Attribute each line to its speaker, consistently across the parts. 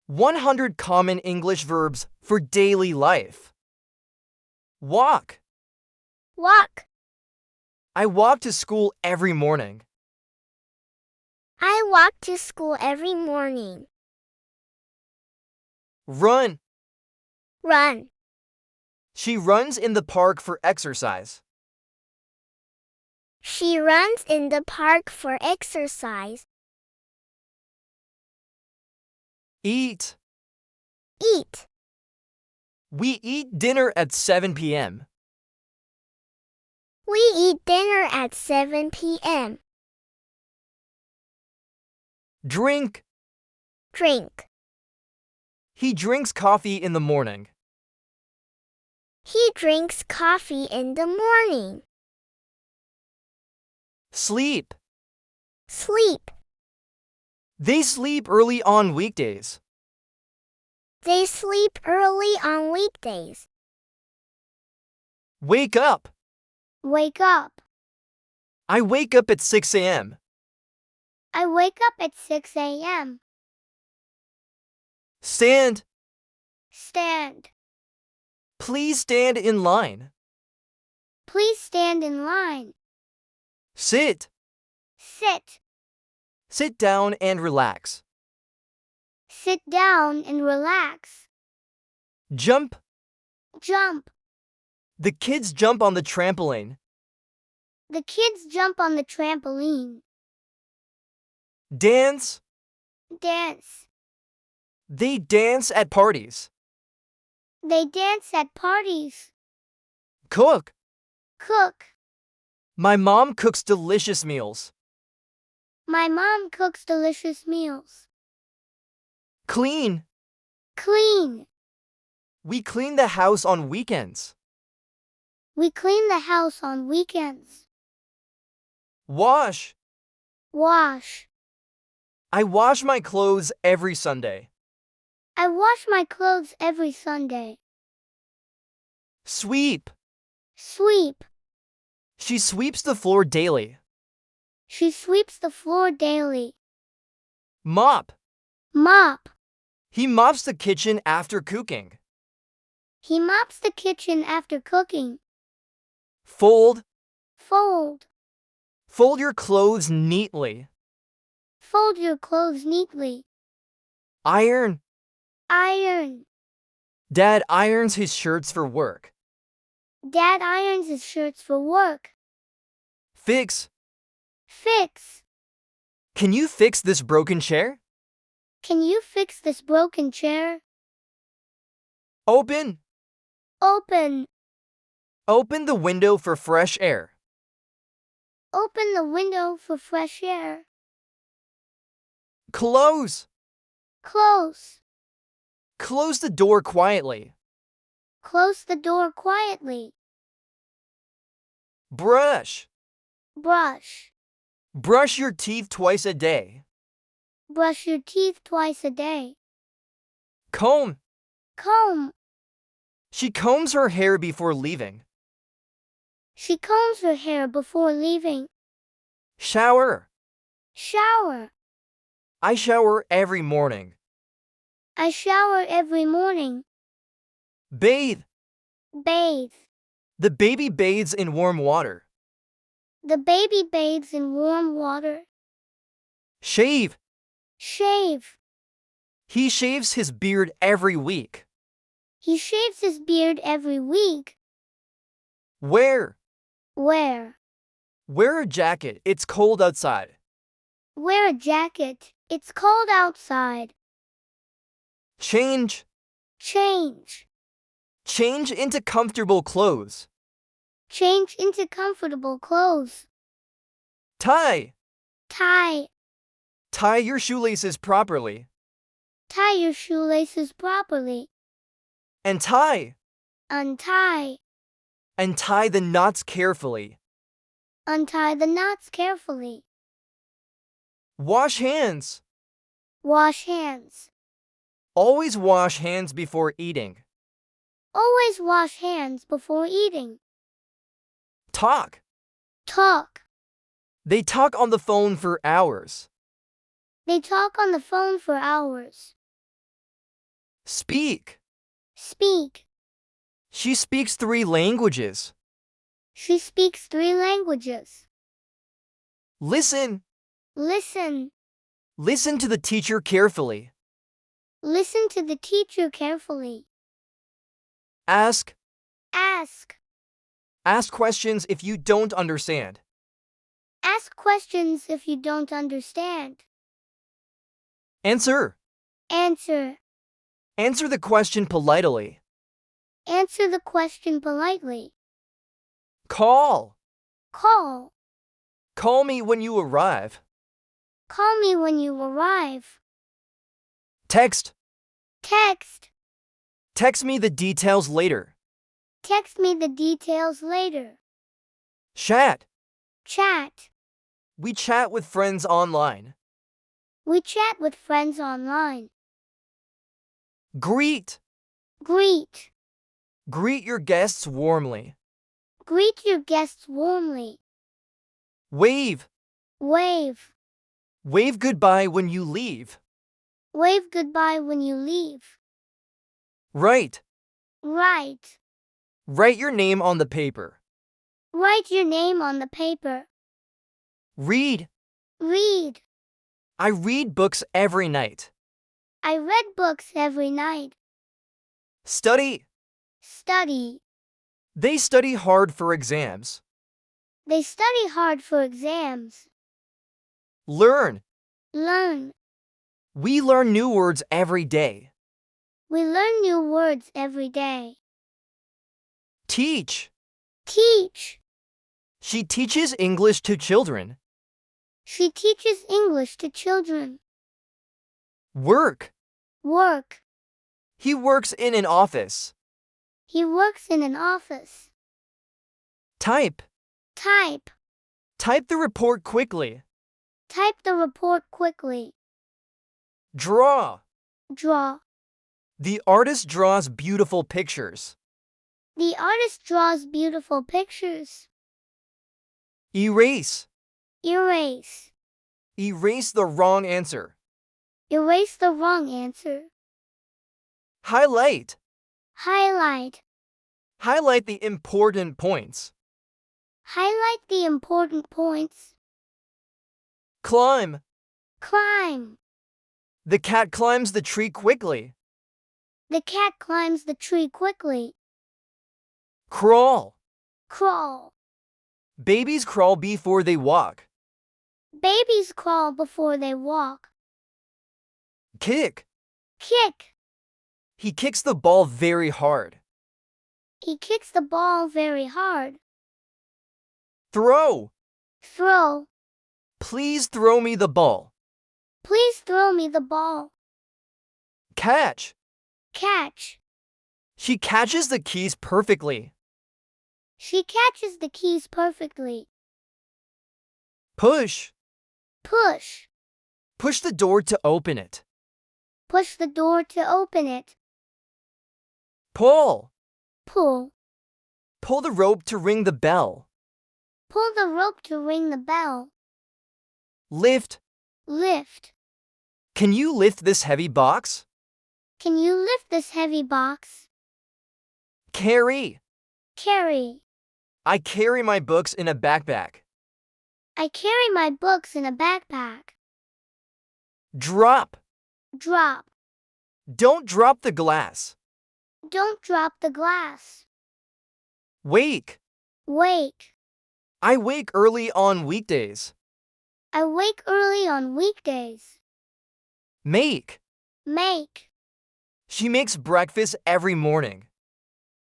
Speaker 1: 100 common English verbs for daily life. Walk.
Speaker 2: Walk.
Speaker 1: I walk to school every morning.
Speaker 2: I walk to school every morning.
Speaker 1: Run.
Speaker 2: Run.
Speaker 1: She runs in the park for exercise.
Speaker 2: She runs in the park for exercise.
Speaker 1: Eat.
Speaker 2: Eat.
Speaker 1: We eat dinner at 7 p.m.
Speaker 2: We eat dinner at 7 p.m.
Speaker 1: Drink.
Speaker 2: Drink.
Speaker 1: He drinks coffee in the morning.
Speaker 2: He drinks coffee in the morning.
Speaker 1: Sleep.
Speaker 2: Sleep.
Speaker 1: They sleep early on weekdays.
Speaker 2: They sleep early on weekdays.
Speaker 1: Wake up.
Speaker 2: Wake up.
Speaker 1: I wake up at 6 a.m.
Speaker 2: I wake up at 6 a.m.
Speaker 1: Stand.
Speaker 2: Stand.
Speaker 1: Please stand in line.
Speaker 2: Please stand in line.
Speaker 1: Sit.
Speaker 2: Sit.
Speaker 1: Sit down and relax.
Speaker 2: Sit down and relax.
Speaker 1: Jump.
Speaker 2: Jump.
Speaker 1: The kids jump on the trampoline.
Speaker 2: The kids jump on the trampoline.
Speaker 1: Dance.
Speaker 2: Dance.
Speaker 1: They dance at parties.
Speaker 2: They dance at parties.
Speaker 1: Cook.
Speaker 2: Cook.
Speaker 1: My mom cooks delicious meals.
Speaker 2: My mom cooks delicious meals.
Speaker 1: Clean.
Speaker 2: Clean.
Speaker 1: We clean the house on weekends.
Speaker 2: We clean the house on weekends.
Speaker 1: Wash.
Speaker 2: Wash.
Speaker 1: I wash my clothes every Sunday.
Speaker 2: I wash my clothes every Sunday.
Speaker 1: Sweep.
Speaker 2: Sweep.
Speaker 1: She sweeps the floor daily.
Speaker 2: She sweeps the floor daily.
Speaker 1: Mop.
Speaker 2: Mop.
Speaker 1: He mops the kitchen after cooking.
Speaker 2: He mops the kitchen after cooking.
Speaker 1: Fold.
Speaker 2: Fold.
Speaker 1: Fold your clothes neatly.
Speaker 2: Fold your clothes neatly.
Speaker 1: Iron.
Speaker 2: Iron.
Speaker 1: Dad irons his shirts for work.
Speaker 2: Dad irons his shirts for work.
Speaker 1: Fix.
Speaker 2: Fix.
Speaker 1: Can you fix this broken chair?
Speaker 2: Can you fix this broken chair?
Speaker 1: Open.
Speaker 2: Open.
Speaker 1: Open the window for fresh air.
Speaker 2: Open the window for fresh air.
Speaker 1: Close.
Speaker 2: Close.
Speaker 1: Close the door quietly.
Speaker 2: Close the door quietly.
Speaker 1: Brush.
Speaker 2: Brush.
Speaker 1: Brush your teeth twice a day.
Speaker 2: Brush your teeth twice a day.
Speaker 1: Comb.
Speaker 2: Comb.
Speaker 1: She combs her hair before leaving.
Speaker 2: She combs her hair before leaving.
Speaker 1: Shower.
Speaker 2: Shower.
Speaker 1: I shower every morning.
Speaker 2: I shower every morning.
Speaker 1: Bathe.
Speaker 2: Bathe.
Speaker 1: The baby bathes in warm water.
Speaker 2: The baby bathes in warm water.
Speaker 1: Shave.
Speaker 2: Shave.
Speaker 1: He shaves his beard every week.
Speaker 2: He shaves his beard every week.
Speaker 1: Wear.
Speaker 2: Wear.
Speaker 1: Wear a jacket. It's cold outside.
Speaker 2: Wear a jacket. It's cold outside.
Speaker 1: Change.
Speaker 2: Change.
Speaker 1: Change into comfortable clothes.
Speaker 2: Change into comfortable clothes.
Speaker 1: Tie.
Speaker 2: Tie.
Speaker 1: Tie your shoelaces properly.
Speaker 2: Tie your shoelaces properly.
Speaker 1: And tie.
Speaker 2: Untie.
Speaker 1: And tie the knots carefully.
Speaker 2: Untie the knots carefully.
Speaker 1: Wash hands.
Speaker 2: Wash hands.
Speaker 1: Always wash hands before eating.
Speaker 2: Always wash hands before eating.
Speaker 1: Talk.
Speaker 2: Talk.
Speaker 1: They talk on the phone for hours.
Speaker 2: They talk on the phone for hours.
Speaker 1: Speak.
Speaker 2: Speak.
Speaker 1: She speaks 3 languages.
Speaker 2: She speaks 3 languages.
Speaker 1: Listen.
Speaker 2: Listen.
Speaker 1: Listen to the teacher carefully.
Speaker 2: Listen to the teacher carefully.
Speaker 1: Ask.
Speaker 2: Ask.
Speaker 1: Ask questions if you don't understand.
Speaker 2: Ask questions if you don't understand.
Speaker 1: Answer.
Speaker 2: Answer.
Speaker 1: Answer the question politely.
Speaker 2: Answer the question politely.
Speaker 1: Call.
Speaker 2: Call.
Speaker 1: Call me when you arrive.
Speaker 2: Call me when you arrive.
Speaker 1: Text.
Speaker 2: Text.
Speaker 1: Text me the details later.
Speaker 2: Text me the details later.
Speaker 1: Chat.
Speaker 2: Chat.
Speaker 1: We chat with friends online.
Speaker 2: We chat with friends online.
Speaker 1: Greet.
Speaker 2: Greet.
Speaker 1: Greet your guests warmly.
Speaker 2: Greet your guests warmly.
Speaker 1: Wave.
Speaker 2: Wave.
Speaker 1: Wave goodbye when you leave.
Speaker 2: Wave goodbye when you leave.
Speaker 1: Write.
Speaker 2: Write.
Speaker 1: Write your name on the paper.
Speaker 2: Write your name on the paper.
Speaker 1: Read.
Speaker 2: Read.
Speaker 1: I read books every night.
Speaker 2: I read books every night.
Speaker 1: Study.
Speaker 2: Study.
Speaker 1: They study hard for exams.
Speaker 2: They study hard for exams.
Speaker 1: Learn.
Speaker 2: Learn.
Speaker 1: We learn new words every day.
Speaker 2: We learn new words every day.
Speaker 1: Teach.
Speaker 2: Teach.
Speaker 1: She teaches English to children.
Speaker 2: She teaches English to children.
Speaker 1: Work.
Speaker 2: Work.
Speaker 1: He works in an office.
Speaker 2: He works in an office.
Speaker 1: Type.
Speaker 2: Type.
Speaker 1: Type the report quickly.
Speaker 2: Type the report quickly.
Speaker 1: Draw.
Speaker 2: Draw.
Speaker 1: The artist draws beautiful pictures.
Speaker 2: The artist draws beautiful pictures.
Speaker 1: Erase.
Speaker 2: Erase.
Speaker 1: Erase the wrong answer.
Speaker 2: Erase the wrong answer.
Speaker 1: Highlight.
Speaker 2: Highlight.
Speaker 1: Highlight the important points.
Speaker 2: Highlight the important points.
Speaker 1: Climb.
Speaker 2: Climb.
Speaker 1: The cat climbs the tree quickly.
Speaker 2: The cat climbs the tree quickly.
Speaker 1: Crawl.
Speaker 2: Crawl.
Speaker 1: Babies crawl before they walk.
Speaker 2: Babies crawl before they walk.
Speaker 1: Kick.
Speaker 2: Kick.
Speaker 1: He kicks the ball very hard.
Speaker 2: He kicks the ball very hard.
Speaker 1: Throw.
Speaker 2: Throw.
Speaker 1: Please throw me the ball.
Speaker 2: Please throw me the ball.
Speaker 1: Catch.
Speaker 2: Catch.
Speaker 1: She catches the keys perfectly.
Speaker 2: She catches the keys perfectly.
Speaker 1: Push.
Speaker 2: Push.
Speaker 1: Push the door to open it.
Speaker 2: Push the door to open it.
Speaker 1: Pull.
Speaker 2: Pull.
Speaker 1: Pull the rope to ring the bell.
Speaker 2: Pull the rope to ring the bell.
Speaker 1: Lift.
Speaker 2: Lift.
Speaker 1: Can you lift this heavy box?
Speaker 2: Can you lift this heavy box?
Speaker 1: Carry.
Speaker 2: Carry.
Speaker 1: I carry my books in a backpack.
Speaker 2: I carry my books in a backpack.
Speaker 1: Drop.
Speaker 2: Drop.
Speaker 1: Don't drop the glass.
Speaker 2: Don't drop the glass.
Speaker 1: Wake.
Speaker 2: Wake.
Speaker 1: I wake early on weekdays.
Speaker 2: I wake early on weekdays.
Speaker 1: Make.
Speaker 2: Make.
Speaker 1: She makes breakfast every morning.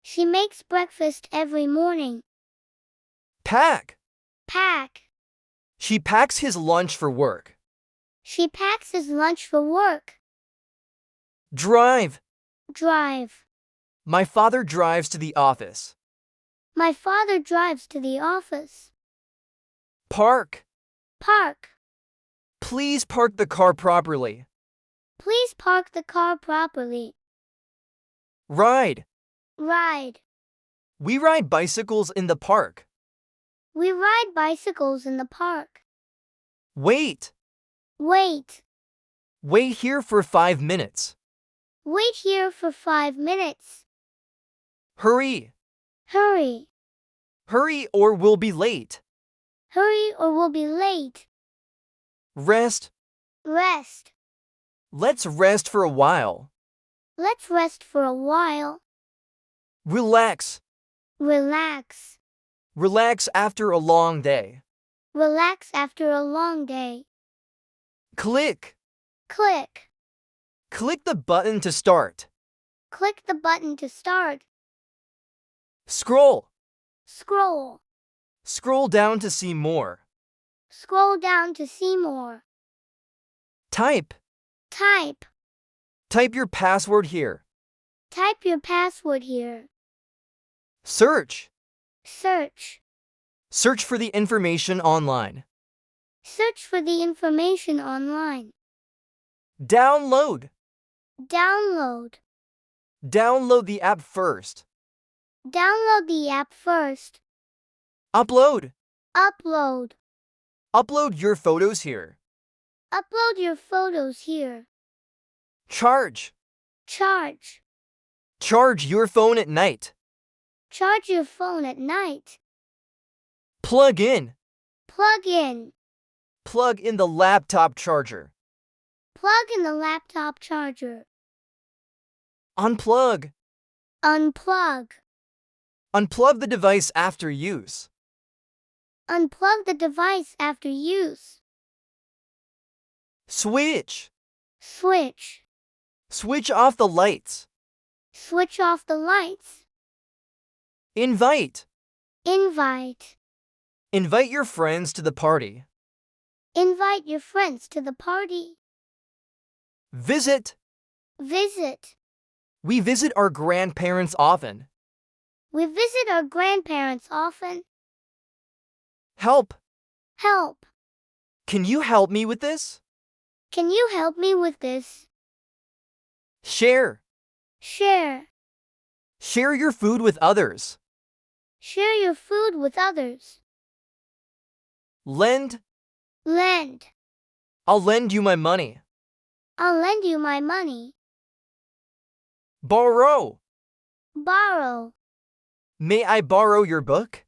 Speaker 2: She makes breakfast every morning.
Speaker 1: Pack.
Speaker 2: Pack.
Speaker 1: She packs his lunch for work.
Speaker 2: She packs his lunch for work.
Speaker 1: Drive.
Speaker 2: Drive.
Speaker 1: My father drives to the office.
Speaker 2: My father drives to the office.
Speaker 1: Park.
Speaker 2: Park.
Speaker 1: Please park the car properly.
Speaker 2: Please park the car properly.
Speaker 1: Ride.
Speaker 2: Ride.
Speaker 1: We ride bicycles in the park.
Speaker 2: We ride bicycles in the park.
Speaker 1: Wait.
Speaker 2: Wait.
Speaker 1: Wait here for 5 minutes.
Speaker 2: Wait here for 5 minutes.
Speaker 1: Hurry.
Speaker 2: Hurry.
Speaker 1: Hurry or we'll be late.
Speaker 2: Hurry or we'll be late.
Speaker 1: Rest.
Speaker 2: Rest.
Speaker 1: Let's rest for a while.
Speaker 2: Let's rest for a while.
Speaker 1: Relax.
Speaker 2: Relax.
Speaker 1: Relax after a long day.
Speaker 2: Relax after a long day.
Speaker 1: Click.
Speaker 2: Click.
Speaker 1: Click the button to start.
Speaker 2: Click the button to start.
Speaker 1: Scroll.
Speaker 2: Scroll.
Speaker 1: Scroll down to see more.
Speaker 2: Scroll down to see more.
Speaker 1: Type.
Speaker 2: Type.
Speaker 1: Type your password here.
Speaker 2: Type your password here.
Speaker 1: Search.
Speaker 2: Search.
Speaker 1: Search for the information online.
Speaker 2: Search for the information online.
Speaker 1: Download.
Speaker 2: Download.
Speaker 1: Download the app first.
Speaker 2: Download the app first.
Speaker 1: Upload.
Speaker 2: Upload.
Speaker 1: Upload your photos here.
Speaker 2: Upload your photos here.
Speaker 1: Charge.
Speaker 2: Charge.
Speaker 1: Charge your phone at night.
Speaker 2: Charge your phone at night.
Speaker 1: Plug in.
Speaker 2: Plug in.
Speaker 1: Plug in the laptop charger.
Speaker 2: Plug in the laptop charger.
Speaker 1: Unplug.
Speaker 2: Unplug.
Speaker 1: Unplug the device after use.
Speaker 2: Unplug the device after use.
Speaker 1: Switch.
Speaker 2: Switch.
Speaker 1: Switch off the lights.
Speaker 2: Switch off the lights.
Speaker 1: Invite.
Speaker 2: Invite.
Speaker 1: Invite your friends to the party.
Speaker 2: Invite your friends to the party.
Speaker 1: Visit.
Speaker 2: Visit.
Speaker 1: We visit our grandparents often.
Speaker 2: We visit our grandparents often.
Speaker 1: Help.
Speaker 2: Help.
Speaker 1: Can you help me with this?
Speaker 2: Can you help me with this?
Speaker 1: Share.
Speaker 2: Share.
Speaker 1: Share your food with others.
Speaker 2: Share your food with others.
Speaker 1: Lend.
Speaker 2: Lend.
Speaker 1: I'll lend you my money.
Speaker 2: I'll lend you my money.
Speaker 1: Borrow.
Speaker 2: Borrow.
Speaker 1: May I borrow your book?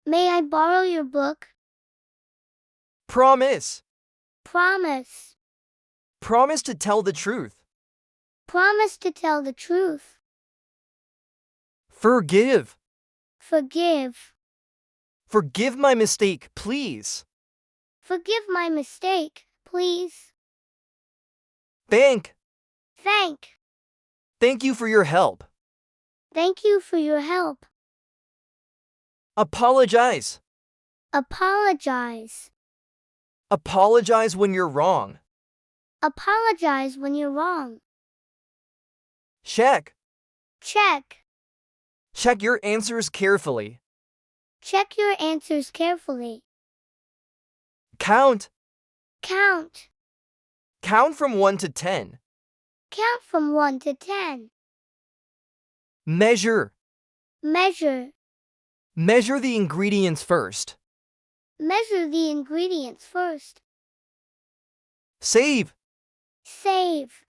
Speaker 2: May I borrow your book?
Speaker 1: Promise.
Speaker 2: Promise.
Speaker 1: Promise to tell the truth.
Speaker 2: Promise to tell the truth.
Speaker 1: Forgive.
Speaker 2: Forgive.
Speaker 1: Forgive my mistake, please.
Speaker 2: Forgive my mistake, please.
Speaker 1: Thank.
Speaker 2: Thank.
Speaker 1: Thank you for your help.
Speaker 2: Thank you for your help.
Speaker 1: Apologize.
Speaker 2: Apologize.
Speaker 1: Apologize when you're wrong.
Speaker 2: Apologize when you're wrong.
Speaker 1: Check.
Speaker 2: Check.
Speaker 1: Check your answers carefully.
Speaker 2: Check your answers carefully.
Speaker 1: Count.
Speaker 2: Count.
Speaker 1: Count from 1 to 10.
Speaker 2: Count from 1 to 10.
Speaker 1: Measure.
Speaker 2: Measure.
Speaker 1: Measure the ingredients first.
Speaker 2: Measure the ingredients first.
Speaker 1: Save.
Speaker 2: Save.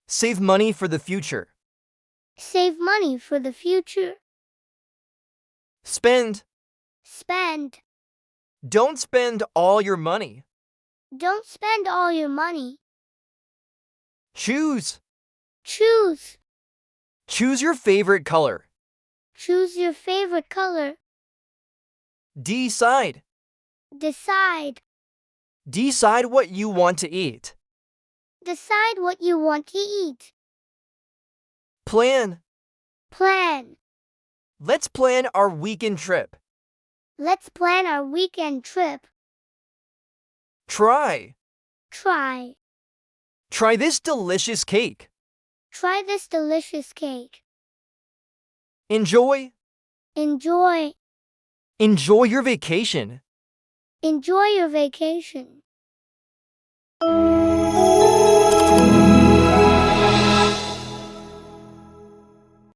Speaker 1: Save money for the future.
Speaker 2: Save money for the future.
Speaker 1: Spend.
Speaker 2: Spend.
Speaker 1: Don't spend all your money.
Speaker 2: Don't spend all your money.
Speaker 1: Choose.
Speaker 2: Choose.
Speaker 1: Choose your favorite color.
Speaker 2: Choose your favorite color.
Speaker 1: Decide.
Speaker 2: Decide.
Speaker 1: Decide what you want to eat.
Speaker 2: Decide what you want to eat.
Speaker 1: Plan.
Speaker 2: Plan.
Speaker 1: Let's plan our weekend trip.
Speaker 2: Let's plan our weekend trip.
Speaker 1: Try.
Speaker 2: Try.
Speaker 1: Try this delicious cake.
Speaker 2: Try this delicious cake.
Speaker 1: Enjoy.
Speaker 2: Enjoy.
Speaker 1: Enjoy your vacation.
Speaker 2: Enjoy your vacation.